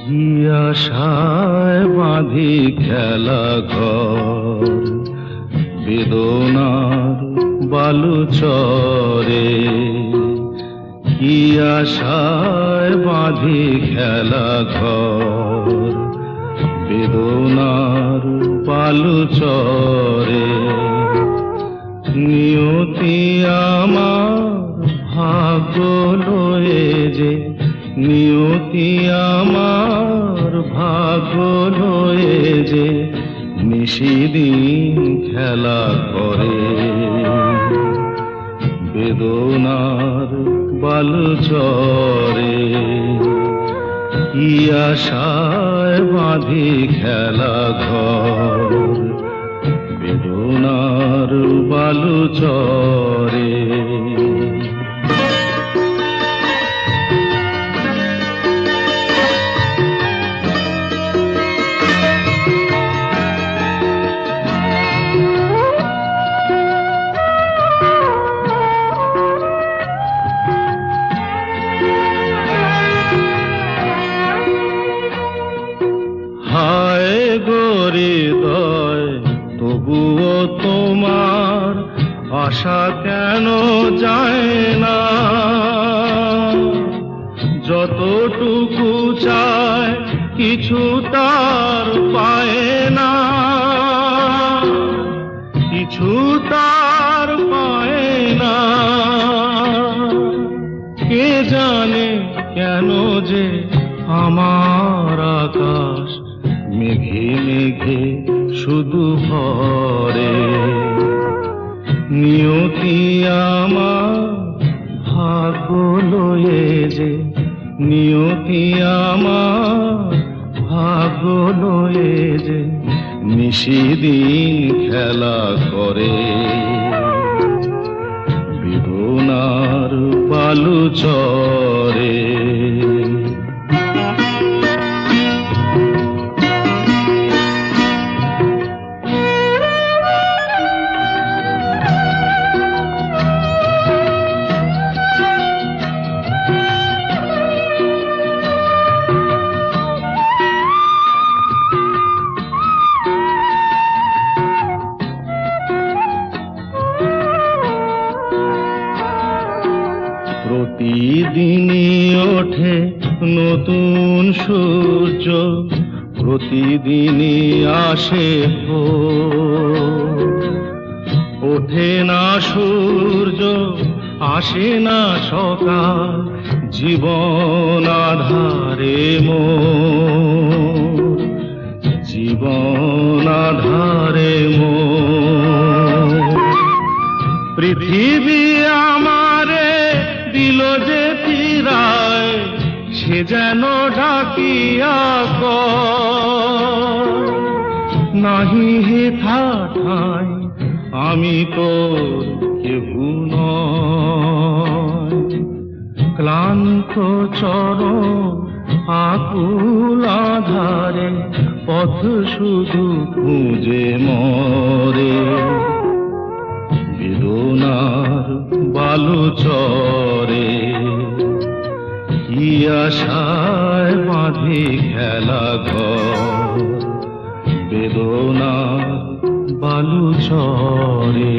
কি আশায় বাঁধি খেলা ঘর, বেদনার বালু চরে। কি আশায় বাঁধি খেলা ঘর, বেদনার বালু চরে। নিয়তি আমার ভাগ্য লয়ে যে, নিয়তি আমার ভাগ্য লয়ে যে নিশিদিন খেলা করে। বেদনার বালু চরে, কি আশায় বাঁধি খেলা ঘর, বেদনার বালু চরে। হায় হৃদয়, তবুও তোমার আশা কেন যায় না? যতটুকু চায় কিছু তার পায় না, কিছু তার পায় না। কে জানে কেন যে আমার আকাশ মেঘে মেঘে শুধু ভরে। নিয়তি আমার ভাগ্য লয়ে যে, নিয়তি আমার ভাগ্য লয়ে যে নিশিদিন খেলা করে। বেদনার বালু চরে। প্রতিদিনই ওঠে নতুন সূর্য, প্রতিদিনই আসে ভোর। ওঠে না সূর্য, আসে না সকাল, জীবন আধারে মোর, জীবন আধারে মোর। পৃথিবী আমারে দিল যে ফিরায়, সে যেন ডাকিয়া কয়, নাহি হেথা ঠাই আমি তোর কেহু নয়। ক্লান্ত চরণ আকুল আধারে পথ শুধু খুঁজে মরে। বেদনার বালু চরে, কি আশায় বাঁধি খেলা ঘর, বেদনার বালু চরে।